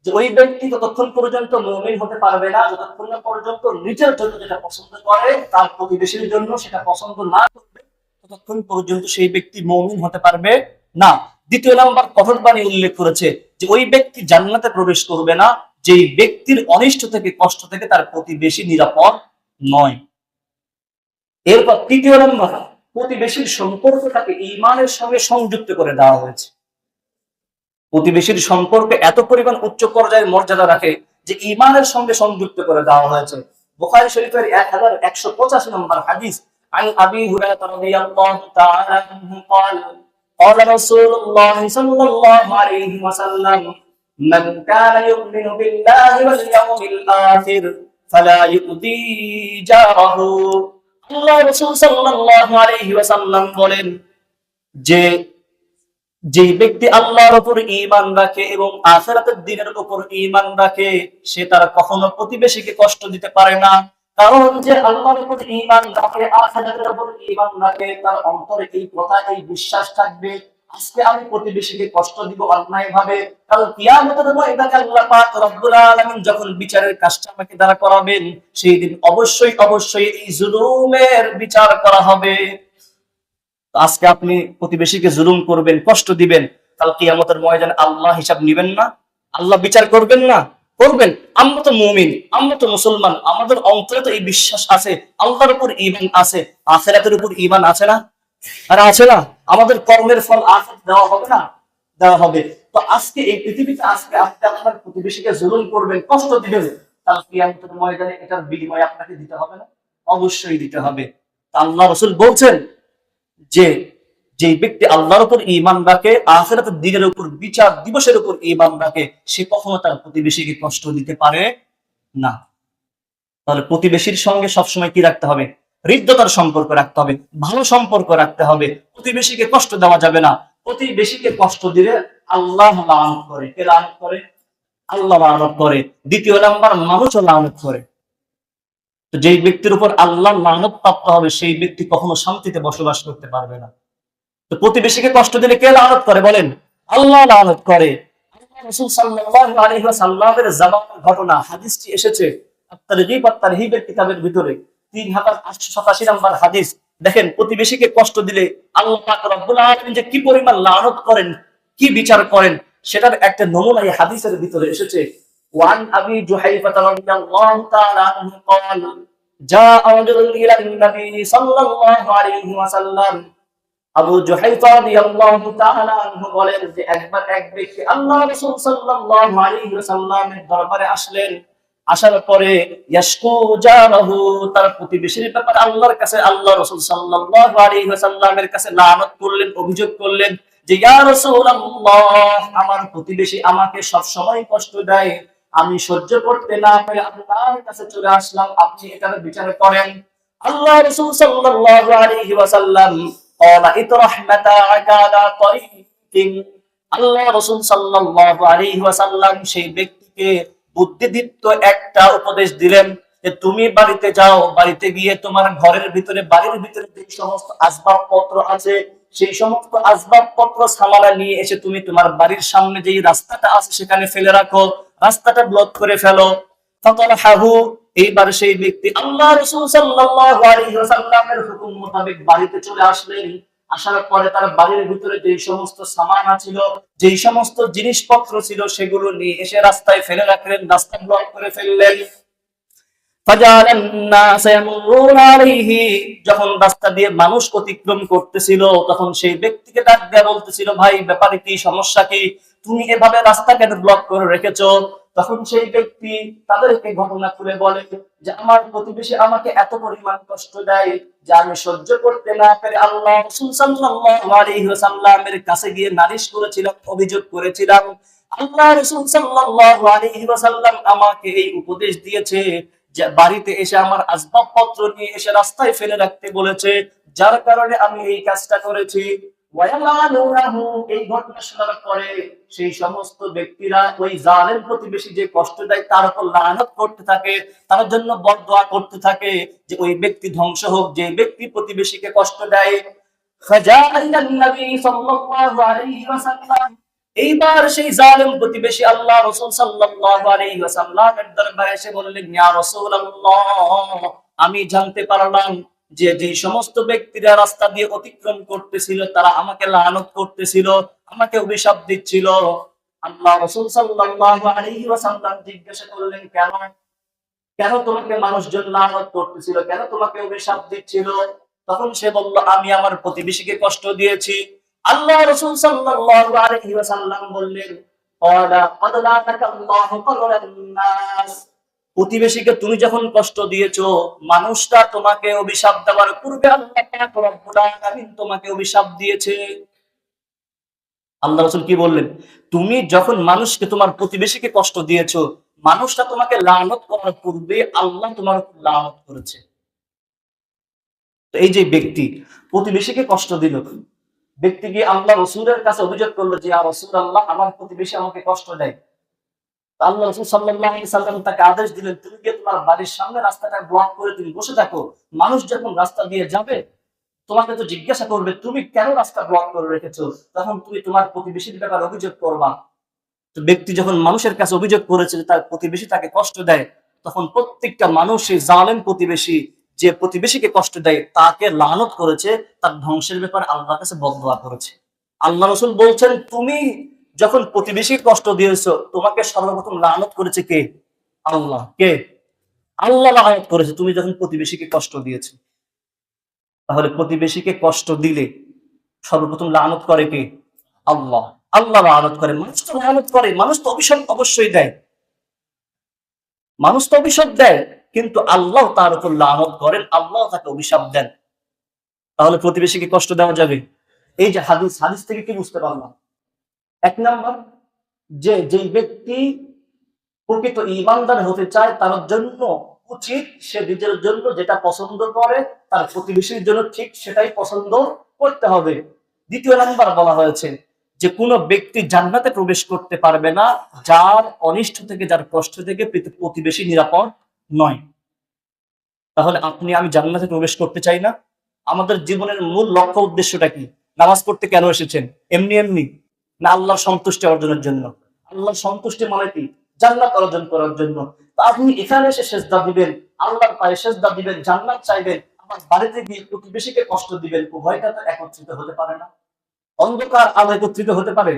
যে ওই ব্যক্তি ততক্ষণ পর্যন্ত মুমিন হতে পারবে না যতক্ষণ না পর্যন্ত নিজের জন্য যেটা পছন্দ করে তার প্রতিবেশীর জন্য সেটা পছন্দ না করবে, ততক্ষণ পর্যন্ত সেই ব্যক্তি মুমিন হতে পারবে না। দ্বিতীয় নাম্বার কঠোর বাণী উল্লেখ করেছে যে ওই ব্যক্তি জান্নাতে প্রবেশ করবে না যেই ব্যক্তির অনিষ্ট থেকে কষ্ট থেকে তার প্রতিবেশী নিরাপদ নয়। এরপর তৃতীয় নাম্বার, প্রতিবেশীর সম্পর্কটাকে ঈমানের সঙ্গে সংযুক্ত করে দেওয়া হয়েছে। প্রতিবেশীর সম্পর্ক এত পরিমাণ উচ্চ পর্যায়ের মর্যাদা রাখে যে ঈমানের সঙ্গে সংযুক্ত করে দেওয়া হয়েছে। বুখারী শরীফের 1185 নম্বর হাদিস, عن أبي هريرة رضي الله تعالى عنه قال قال رسول الله صلى الله عليه وسلم من كان يؤمن بالله واليوم الآخر فلا يؤذي جاره। আল্লাহ রাসূল সাল্লাল্লাহু আলাইহি ওয়াসাল্লাম বলেন যে যে ব্যক্তি আল্লাহর উপর ঈমান রাখে এবং আখিরাতের দিনের উপর ঈমান রাখে সে তার কখনো প্রতিবেশীকে কষ্ট দিতে পারে না। কারণ যে আল্লাহর উপর ঈমান রাখে, আখিরাতের উপর ঈমান রাখে, তার অন্তরে এই কথা, এই বিশ্বাস থাকবে আজকে আমি প্রতিবেশীকে কষ্ট দিব অন্যায় ভাবে, কাল কিয়ামতের ময়দানে আল্লাহ পাক রব্বুল আলামিন যখন বিচারের কাজটা আমাকে দ্বারা করাবেন সেই দিন অবশ্যই অবশ্যই এই জুলুমের বিচার করা হবে। আজকে আপনি প্রতিবেশীকে জুলুম করবেন, কষ্ট দিবেন, কাল কিয়ামতের ময়দানে আল্লাহ হিসাব নেবেন না? আল্লাহ বিচার করবেন না? করবেন। আমরা তো মুমিন, আমরা তো মুসলমান, আমাদের অন্তরে তো এই বিশ্বাস আছে, আল্লাহর উপর ঈমান আছে, আখিরাতের উপর ঈমান আছে না? আর আছে না? আমাদের কর্মের ফল আখিরাত দেওয়া হবে না? দেওয়া হবে। তো আজকে এই পৃথিবীতে আজকে আপনি আপনার প্রতিবেশীকে জুলুম করবেন, কষ্ট দিবেন, কাল কিয়ামতের ময়দানে এটার বিনিময় আপনাকে দিতে হবে না? অবশ্যই দিতে হবে। আল্লাহ রাসূল বলছেন যে যে ব্যক্তি আল্লাহর উপর ঈমান রাখে, আখিরাতের দিনের উপর, বিচার দিবসের উপর ঈমান রাখে, সে কখনো তার প্রতিবেশীকে কষ্ট দিতে পারে না। তাহলে প্রতিবেশীর সঙ্গে সবসময় কি রাখতে হবে? হৃদ্যতার সম্পর্ক রাখতে হবে, ভালো সম্পর্ক রাখতে হবে। প্রতিবেশীকে কষ্ট দেওয়া যাবে না। প্রতিবেশীকে কষ্ট দিলে আল্লাহ লানত করে। কে লানত করে? আল্লাহ লানত করে। দ্বিতীয় নাম্বার, মানুষও লানত করে। তো যেই ব্যক্তির উপর আল্লাহ লানত প্রাপ্ত হবে সেই ব্যক্তি কখনো শান্তিতে বসবাস করতে পারবে না। তো প্রতিবেশীকে কষ্ট দিলে কে লানত করে বলেন? আল্লাহ লানত করে। আল্লাহ রাসূল সাল্লাল্লাহু আলাইহি ওয়াসাল্লামের জামানার ঘটনা, হাদিসটি এসেছে আত-তারগীব আত-তারহীবের কিতাবের ভিতরে 3887 নম্বর হাদিস। দেখেন প্রতিবেশীকে কষ্ট দিলে আল্লাহ পাক রব্বুল আলামিন যে কি পরিমাণ লানত করেন, কি বিচার করেন সেটার একটা নমুনা এই হাদিসের ভিতরে এসেছে। ওয়ান আবি জুহাইফা রাদিয়াল্লাহু তাআলা আনহু قال جاء رجل الى النبي صلى الله عليه وسلم। আবু জুহাইফা রাদিয়াল্লাহু তাআলা আনহু বলেন যে একবার এক ব্যক্তি আল্লাহ রাসূল সাল্লাল্লাহু আলাইহি ওয়াসাল্লামের দরবারে আসলেন। আসার পরে ইয়াশকু জারাহু, তার প্রতিবেশীর ব্যাপারে আল্লাহর কাছে, আল্লাহ রাসূল সাল্লাল্লাহু আলাইহি ওয়াসাল্লামের কাছে লানত করলেন, অভিযোগ করলেন যে ইয়া রাসূলুল্লাহ, আমার প্রতিবেশী আমাকে সব সময় কষ্ট দেয়, আমি সহ্য করতে না পেরে আপনার কাছে চলে আসলাম, আপনি এটার বিচার করেন। আল্লাহ রাসূল সাল্লাল্লাহু আলাইহি ওয়াসাল্লাম قال اطرح متاعك على طريق। আল্লাহ রাসূল সাল্লাল্লাহু আলাইহি ওয়াসাল্লাম সেই ব্যক্তিকে বুদ্ধিদীপ্ত একটা উপদেশ দিলেন যে তুমি বাড়িতে যাও, বাড়িতে গিয়ে তোমার ঘরের ভিতরে, বাড়ির ভিতরে যে সমস্ত আসবাবপত্র আছে সেই সমস্ত আসবাবপত্র সামানা নিয়ে এসে তুমি তোমার বাড়ির সামনে যে রাস্তাটা আছে সেখানে ফেলে রাখো, রাস্তাটা ব্লক করে ফেলো। ফাতালাহু, এইবার সেই ব্যক্তি আল্লাহ রাসূল সাল্লাল্লাহু আলাইহি ওয়াসাল্লামের হুকুম মোতাবেক বাড়িতে চলে আসলেন। আসার পরে তার বাড়ির ভিতরে যে সমস্ত সামান ছিল, যে সমস্ত জিনিসপত্র ছিল সেগুলো নিয়ে এসে রাস্তায় ফেলে রাখলেন, রাস্তা ব্লক করে ফেললেন। ফাজালান নাস ইয়ামুরুনা আলাইহি, যখন রাস্তা দিয়ে মানুষ অতিক্রম করতেছিল তখন সেই ব্যক্তিকে ডাক দিয়ে বলতেছিল, ভাই ব্যাপারে কি, সমস্যা কি, তুমি এভাবে রাস্তা কেন ব্লক করে রেখেছো? তখন সেই ব্যক্তি তাদেরকে ঘটনা খুলে বলে যে আমার প্রতিবেশী আমাকে এত পরিমাণ কষ্ট দেয় যে আমি সহ্য করতে না পেরে আল্লাহ রাসূল সাল্লাল্লাহু আলাইহি ওয়াসাল্লামের কাছে গিয়ে নালিশ করেছিলাম, অভিযোগ করেছিলাম। আল্লাহ রাসূল সাল্লাল্লাহু আলাইহি ওয়াসাল্লাম আমাকে এই উপদেশ দিয়েছে যে বাড়িতে এসে আমার আসবাবপত্র নিয়ে এসে রাস্তায় ফেলে রাখতে বলেছে, যার কারণে আমি এই কাজটা করেছি। এই ঘটনা শোনার পরে সেই সমস্ত ব্যক্তিরা ওই জালেম প্রতিবেশী যে কষ্ট দেয় তার উপর লানত করতে থাকে, তার জন্য বদদোয়া করতে থাকে যে ওই ব্যক্তি ধ্বংস হোক যে ব্যক্তি প্রতিবেশীকে কষ্ট দেয়। এইবার সেই জালেম প্রতিবেশী আল্লাহ রাসূল সাল্লাল্লাহু আলাইহি ওয়াসাল্লামের দরবারে এসে বললেন, ইয়া রাসূলুল্লাহ, আমি জানতে পারলাম যে যে সমস্ত ব্যক্তিরা রাস্তা দিয়ে অতিক্রম করতেছিল তারা আমাকে লানত করতেছিল, আমাকে অভিশাপ দিচ্ছিল। আল্লাহ রাসূল সাল্লাল্লাহু আলাইহি ওয়াসাল্লাম জিজ্ঞাসা করলেন, কেন কেন তোমাকে মানুষজন লানত করতেছিল, কেন তোমাকে অভিশাপ দিচ্ছিল? তখন সে বলল, আমি আমার প্রতিবেশীকে কষ্ট দিয়েছি। আল্লাহ রাসূল সাল্লাল্লাহু আলাইহি ওয়াসাল্লাম বললেন, ক্বালা ক্বাদ লানাকাল্লাহু ক্বালান নাস, প্রতিবেশীকে তুমি যখন কষ্ট দিয়েছো, মানুষটা তোমাকে অভিশাপ দেওয়ার পূর্বে আল্লাহ পাক রব্বুল আলামিন তোমাকে অভিশাপ দিয়েছে। আল্লাহ রাসূল কি বললেন? তুমি যখন মানুষকে, তোমার প্রতিবেশীকে কষ্ট দিয়েছো, মানুষটা তোমাকে লানত করার পূর্বে আল্লাহ তোমার উপর লানত করেছে। তো এই যে ব্যক্তি প্রতিবেশীকে কষ্ট দিল, ব্যক্তি গিয়ে আল্লাহ রাসূলের কাছে অভিযোগ করলো যে, ইয়া রাসূলুল্লাহ, আমার প্রতিবেশী আমাকে কষ্ট দেয়। তো আল্লাহ রাসূল সাল্লাল্লাহু আলাইহি সাল্লাম তাকে আদেশ দিলেন, তুমি গিয়ে তোমার বাড়ির সামনে রাস্তাটা ব্লক করে তুমি বসে থাকো। মানুষ যখন রাস্তা দিয়ে যাবে, তোমাকে তো জিজ্ঞাসা করবে তুমি কেন রাস্তা ব্লক করে রেখেছো, তখন তুমি তোমার প্রতিবেশীর ব্যাপারে অভিযোগ করবা। তো ব্যক্তি যখন মানুষের কাছে অভিযোগ করেছে যে তার প্রতিবেশী তাকে কষ্ট দেয়, তখন প্রত্যেকটা মানুষ, সেই জালেম প্রতিবেশী যে প্রতিবেশীকে কষ্ট দেয় তাকে লানত করেছে, তার ধ্বংসের ব্যাপারে আল্লাহর কাছে বদদোয়া করেছে। আল্লাহ রাসূল বলছেন, তুমি যখন প্রতিবেশীকে কষ্ট দিয়েছো, তোমাকে সর্বপ্রথম লানত করেছে কে? আল্লাহ। কে? আল্লাহ লানত করেছে তুমি যখন প্রতিবেশীকে কষ্ট দিয়েছো। তাহলে প্রতিবেশীকে কষ্ট দিলে সর্বপ্রথম লানত করে কে? আল্লাহ। আল্লাহ লানত করে। মানুষ তো লানত করে, মানুষ তো অভিশাপ অবশ্যই দেয়, মানুষ তো অভিশাপ দেয়, কিন্তু আল্লাহ তার উপর লানত করেন, আল্লাহ তাকে অভিশাপ দেন। তাহলে প্রতিবেশীকে কষ্ট দেওয়া যাবে? এই যে হাদিস, হাদিস থেকে কি বুঝতে পারলাম? এক নাম্বার, যে যেই ব্যক্তি প্রকৃত ঈমানদার হতে চায়, তার জন্য উচিত সে নিজের জন্য যেটা পছন্দ করে তার প্রতিবেশীর জন্য ঠিক সেটাই পছন্দ করতে হবে। দ্বিতীয় নাম্বার বলা হয়েছে যে কোনো ব্যক্তি জান্নাতে প্রবেশ করতে পারবে না যার অনিষ্ট থেকে, যার কষ্ট থেকে প্রতিবেশী নিরাপদ নয়। তাহলে আপনি আমি জান্নাতে প্রবেশ করতে চাই না, আমাদের জীবনের মূল লক্ষ্য উদ্দেশ্যটা কি? নামাজ পড়তে কেন এসেছেন? এমনি এমনি? না আল্লাহর সন্তুষ্টি অর্জনের জন্য? আল্লাহর সন্তুষ্টি মানে কি? জান্নাত অর্জন করার জন্য। তা আপনি এখানে এসে সেজদা দিবেন, আল্লাহর পায়ে সেজদা দিবেন, জান্নাত চাইবেন, আবার বাড়িতে গিয়ে প্রতিবেশীকে কষ্ট দিবেন, উভয়টা তো একত্রিত হতে পারে না। অন্ধকার আলো একত্রিত হতে পারে?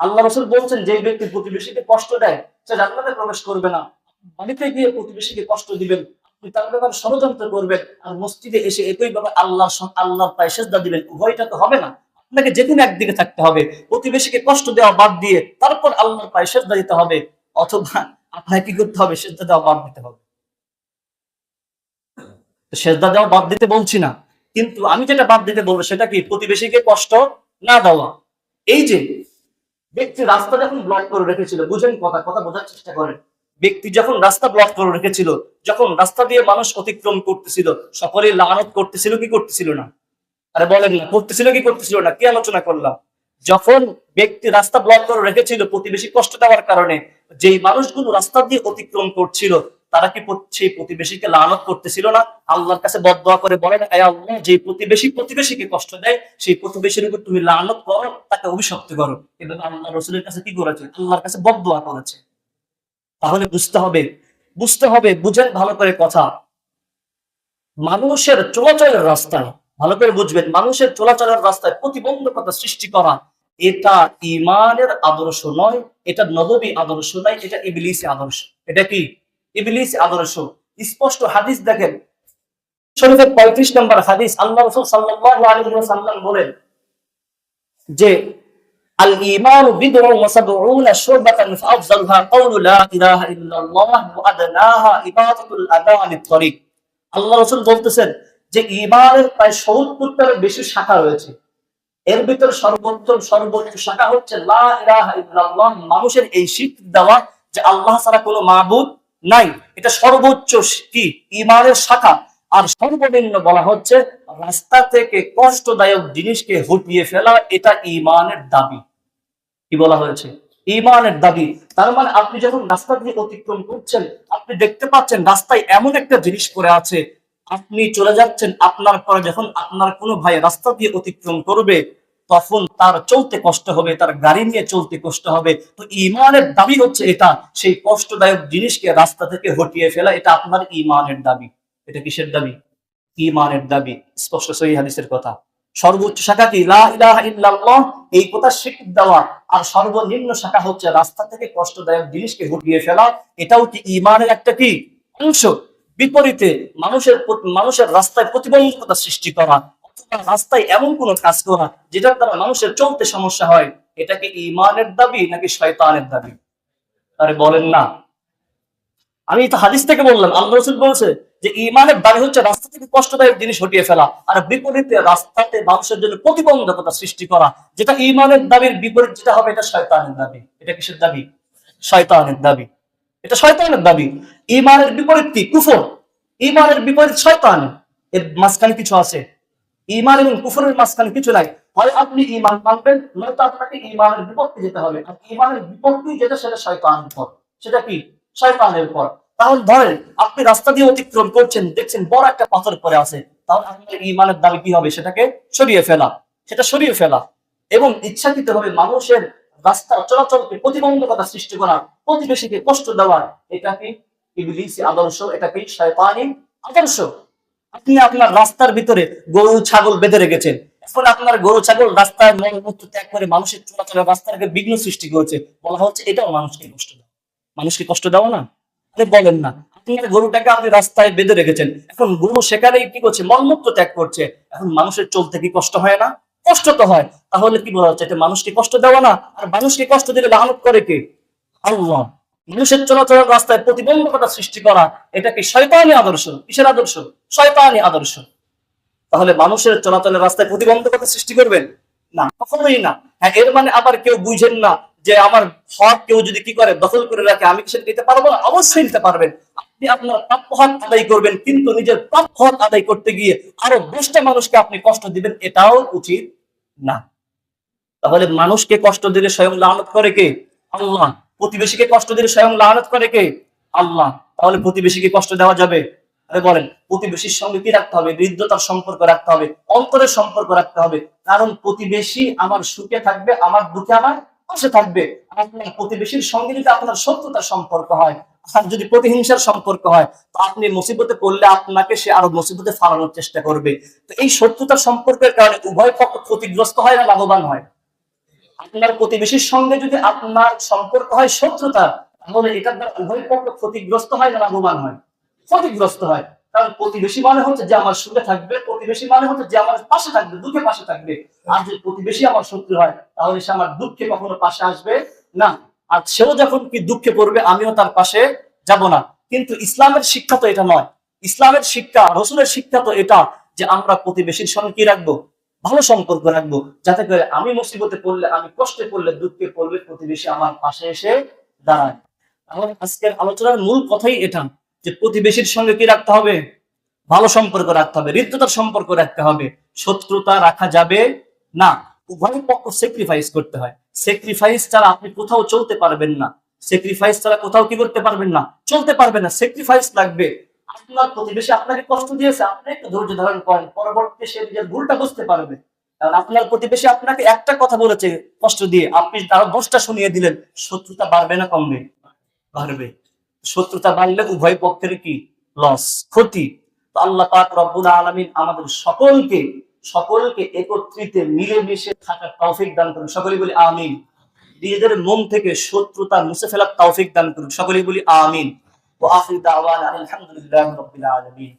আল্লাহ রাসূল বলছেন, যে ব্যক্তি প্রতিবেশীকে কষ্ট দেয় সে জান্নাতে প্রবেশ করবে না। বাড়িতে গিয়ে প্রতিবেশীকে কষ্ট দিবেন, আপনি তার ব্যাপারে ষড়যন্ত্র করবেন, আর মসজিদে এসে একই ভাবে আল্লাহর পায়ে সেজদা দিবেন, উভয়টা তো হবে না। আপনাকে যেকোনো একদিকে থাকতে হবে, প্রতিবেশীকে কষ্ট দেওয়া বাদ দিয়ে তারপর আল্লাহর পায়ে সেজদা দিতে হবে, অথবা আপনাকে কি করতে হবে? সেজদা দেওয়া বাদ দিতে হবে। তো সেজদা দেওয়া বাদ দিতে বলছি না, কিন্তু আমি যেটা বাদ দিতে বলবো সেটা কি? প্রতিবেশীকে কষ্ট না দেওয়া। এই যে ব্যক্তি রাস্তা যখন ব্লক করে রেখেছিল, বুঝেন, কথা কথা বোঝার চেষ্টা করেন। ব্যক্তি যখন রাস্তা ব্লক করে রেখেছিল, যখন রাস্তা দিয়ে মানুষ অতিক্রম করতেছিল, সকলে লানত করতেছিল কি করতেছিল না? আরে বলেন না, করতেছিল কি করতেছিল না? কি আলোচনা করলাম? যখন ব্যক্তি রাস্তা ব্লক করে রেখেছিল প্রতিবেশী কষ্ট দেওয়ার কারণে, যেই মানুষগুলো রাস্তা দিয়ে অতিক্রম করছিল তারা কি সেই প্রতিবেশীকে লানত করতেছিল না? আল্লাহর কাছে বদদোয়া করে বলে না, আয় আল্লাহ, যে প্রতিবেশীকে কষ্ট দেয় সেই প্রতিবেশীর উপর তুমি লানত করো, তাকে অভিশপ্ত করো। কিন্তু আল্লাহ রসুলের কাছে কি করেছে? আল্লাহর কাছে বদদোয়া করেছে। তাহলে বুঝতে হবে, বুঝেন ভালো করে কথা। মানুষের চলাচলের রাস্তায়, ভালো করে বুঝবেন, মানুষের চলাচলের রাস্তায় প্রতিবন্ধকতা সৃষ্টি করা, এটা ইমানের আদর্শ নয়, এটা নববী আদর্শ নয়, এটা ইবলিসি আদর্শ। এটা কি? ইবলিসি আদর্শ। স্পষ্ট হাদিস দেখেন, শরীফের 35 নম্বর হাদিস, আল্লাহ রাসূল সাল্লাল্লাহু আলাইহি ওয়াসাল্লাম বলেন যে আল ঈমানু বিদ'উন ওয়া সাব'উনা শু'বাতান ফাআফযালুহা কাওলু লা ইলাহা ইল্লাল্লাহ ওয়া আদনাহা ইবাদাতুল আদা আনিত তরিক। আল্লাহ রাসূল বলতেছেন যে ঈমানের প্রায় ৭০টার বেশি শাখা রয়েছে, এর ভিতর সর্বোচ্চ শাখা হচ্ছে লা ইলাহা ইল্লাল্লাহ, মানুষের এই স্বীকৃতি দেওয়া যে আল্লাহ ছাড়া কোনো মাবুদ নাই। এটা সর্বোচ্চ কি? ঈমানের শাখা। আর সর্বনিম্ন বলা হচ্ছে রাস্তা থেকে কষ্টদায়ক জিনিসকে হটিয়ে ফেলা, এটা ঈমানের দাবি। কি বলা হয়েছে? ঈমানের দাবি। তার মানে আপনি যখন রাস্তা দিয়ে অতিক্রম করছেন, আপনি দেখতে পাচ্ছেন রাস্তায় এমন একটা জিনিস পড়ে আছে, আপনি চলে যাচ্ছেন, আপনার পরে যখন আপনার কোনো ভাই রাস্তা দিয়ে অতিক্রম করবে তখন তার চলতে কষ্ট হবে, তার গাড়ি নিয়ে চলতে কষ্ট হবে। তো ঈমানের দাবি হচ্ছে এটা, সেই কষ্টদায়ক জিনিসকে রাস্তা থেকে হটিয়ে ফেলা, এটা আপনার ঈমানের দাবি। এটা কিসের দাবি? ঈমানের দাবি, স্পষ্ট সহিহ হাদিসের কথা। সর্বোচ্চ শাখা কি? লা ইলাহা ইল্লাল্লাহ, এই কথা স্বীকৃতি দেওয়া। আর সর্বনিম্ন শাখা হচ্ছে রাস্তা থেকে কষ্টদায়ক জিনিসকে হটিয়ে ফেলা। এটাও কি ঈমানের একটা কি অংশ? বিপরীতে মানুষের রাস্তায় প্রতিবন্ধকতা সৃষ্টি করা, অথবা রাস্তায় এমন কোন কাজ করা যেটার দ্বারা মানুষের চলতে সমস্যা হয়, এটা কি ঈমানের দাবি নাকি শয়তানের দাবি? আরে বলেন না। আমি তো হাদিস থেকে বললাম, আল্লাহ রাসূল বলছে যে ঈমানের দাবি হচ্ছে রাস্তা থেকে কষ্টদায়ক জিনিস হটিয়ে ফেলা, আর বিপরীতে রাস্তাতে মানুষের জন্য প্রতিবন্ধকতা সৃষ্টি করা, যেটা ঈমানের দাবির বিপরীত যেটা হবে, এটা শয়তানের দাবি। এটা কিসের দাবি? শয়তানের দাবি। এটা শয়তানের দাবি। ঈমানের বিপরীত কি? কুফর। ঈমানের বিপরীত শয়তান। এর মাঝখানে কিছু আছে? ঈমান এবং কুফরের মাঝখানে কিছু নাই। হয় আপনি ঈমান মানবেন, নয়তো আপনাকে ঈমানের বিপক্ষে যেতে হবে। আর ঈমানের বিপক্ষে যেটা, সেটা শয়তানের পথ। সেটা কি? শয়তানের পথ। তাহলে ধরেন আপনি রাস্তা দিয়ে অতিক্রম করছেন, দেখছেন বড় একটা পাথর পড়ে আছে, তাহলে আপনার ঈমানের দাবি কি হবে? সেটাকে সরিয়ে ফেলা। সেটা সরিয়ে ফেলা এবং ইচ্ছাকৃতভাবে মানুষের রাস্তা চলাচলকে প্রতিবন্ধকতা সৃষ্টি করা, প্রতিবেশীকে কষ্ট দেওয়া, এটা কি ইবলিসি আদর্শ? এটা কি শয়তানি আদর্শ? আপনি আপনার রাস্তার ভিতরে গরু ছাগল বেঁধে রেখেছেন, এখন আপনার গরু ছাগল রাস্তায় মলমূত্র ত্যাগ করে মানুষের চলাচলের রাস্তাকে বিঘ্ন সৃষ্টি করেছে, বলা হচ্ছে এটাও মানুষকে কষ্ট দেওয়া। মানুষকে কষ্ট দেওয়া না? আরে বলেন না। আপনার গরুটাকে আপনি রাস্তায় বেঁধে রেখেছেন, এখন গরু সেখানে কি করছে? মলমূত্র ত্যাগ করছে। এখন মানুষের চলতে কি কষ্ট হয় না? কষ্ট তো হয়। তাহলে কি বলা হচ্ছে? এটা মানুষকে কষ্ট দেওয়া না? আর মানুষকে কষ্ট দিলে লানত করে কে? আল্লাহ। মানুষের চলাচলের রাস্তায় প্রতিবন্ধকতা সৃষ্টি করা, এটা কি শয়তানি আদর্শ? কিসের আদর্শ? শয়তানি আদর্শ। তাহলে মানুষের চলাচলের রাস্তায় প্রতিবন্ধকতা সৃষ্টি করবেন না, কখনোই না। হ্যাঁ, এর মানে আবার কেউ বুঝেন না যে আমার হক কেউ যদি কি করে দখল করে রাখে, আমি কি সেটা নিতে পারবো না? অবশ্যই নিতে পারবেন। আপনি আপনার প্রাপ্য হক আদায় করবেন, কিন্তু নিজের প্রাপ্য হক আদায় করতে গিয়ে আরো 10টা মানুষকে আপনি কষ্ট দিবেন, এটাও উচিত না। তাহলে মানুষকে কষ্ট দিলে স্বয়ং লানত করে কে? আল্লাহ। প্রতিবেশীকে কষ্ট দিলে স্বয়ং লানত করে কে? আল্লাহ। তাহলে প্রতিবেশীকে কষ্ট দেওয়া যাবে? আরে বলেন, প্রতিবেশীর সঙ্গে কি রাখতে হবে? হৃদ্যতার সম্পর্ক রাখতে হবে, অন্তরের সম্পর্ক রাখতে হবে। কারণ প্রতিবেশী আমার সুখে থাকবে, আমার দুঃখে আমার পাশে থাকবে। আপনার প্রতিবেশীর সঙ্গে যদি আপনার শত্রুতার সম্পর্ক হয়, আর যদি প্রতিহিংসার সম্পর্ক হয়, তো আপনি মুসিবতে পড়লে আপনাকে সে আরো মুসিবতে ফালানোর চেষ্টা করবে। তো এই শত্রুতার সম্পর্কের কারণে উভয় পক্ষ ক্ষতিগ্রস্ত হয় না লাভবান হয়? আপনার প্রতিবেশীর সঙ্গে যদি আপনার সম্পর্ক হয় শত্রুতা, তাহলে এটার দ্বারা উভয় পক্ষ ক্ষতিগ্রস্ত হয় না লাভবান হয়? ক্ষতিগ্রস্ত হয়। কারণ প্রতিবেশী মানে হচ্ছে যে আমার সুখে থাকবে, প্রতিবেশী মানে হচ্ছে যে আমার পাশে থাকবে, দুঃখে পাশে থাকবে। আর যদি প্রতিবেশী আমার শত্রু হয়, তাহলে সে আমার দুঃখে কখনো পাশে আসবে না। আর সেও যখন কি দুঃখে পড়বে, আমিও তার পাশে যাব না। কিন্তু ইসলামের শিক্ষা তো এটা নয়। ইসলামের শিক্ষা, রসুলের শিক্ষা তো এটা যে আমরা প্রতিবেশীর সঙ্গে কি রাখবো? ভালো সম্পর্ক রাখবো, যাতে করে আমি মুসিবতে পড়লে, আমি কষ্টে পড়লে, দুঃখে পড়লে প্রতিবেশী আমার পাশে এসে দাঁড়ায়। তাহলে আজকের আলোচনার মূল কথাই এটা, যে প্রতিবেশীর সঙ্গে কি রাখতে হবে? ভালো সম্পর্ক রাখতে হবে, হৃদ্যতার সম্পর্ক রাখতে হবে। শত্রুতা রাখা যাবে না। উভয় পক্ষ স্যাক্রিফাইস করতে হয়। স্যাক্রিফাইস ছাড়া আপনি কোথাও চলতে পারবেন না। স্যাক্রিফাইস ছাড়া কোথাও কি করতে পারবেন না? চলতে পারবেন না। স্যাক্রিফাইস লাগবে। আপনার প্রতিবেশী আপনাকে কষ্ট দিয়েছে, আপনি একটু ধৈর্য ধারণ করেন, পরবর্তীতে সে নিজের ভুলটা বুঝতে পারবে। কারণ আপনার প্রতিবেশী আপনাকে একটা কথা বলেছে কষ্ট দিয়ে, আপনি তার 10টা শুনিয়ে দিলেন, শত্রুতা বাড়বে না কমবে? বাড়বে। শত্রুতা বাড়লে উভয় পক্ষের কি লস, ক্ষতি। তো আল্লাহ পাক রব্বুল আলামিন আমাদের সকলকে সকলকে একত্রিত মিলেমিশে থাকার তৌফিক দান করুন। সকলেই বলি আমিন। নিজেদের মন থেকে শত্রুতা মুছে ফেলার তৌফিক দান করুন। সকলেই বলি আমিন। ওয়া আখির দাওয়ানা আলহামদুলিল্লাহি রাব্বিল আলামিন।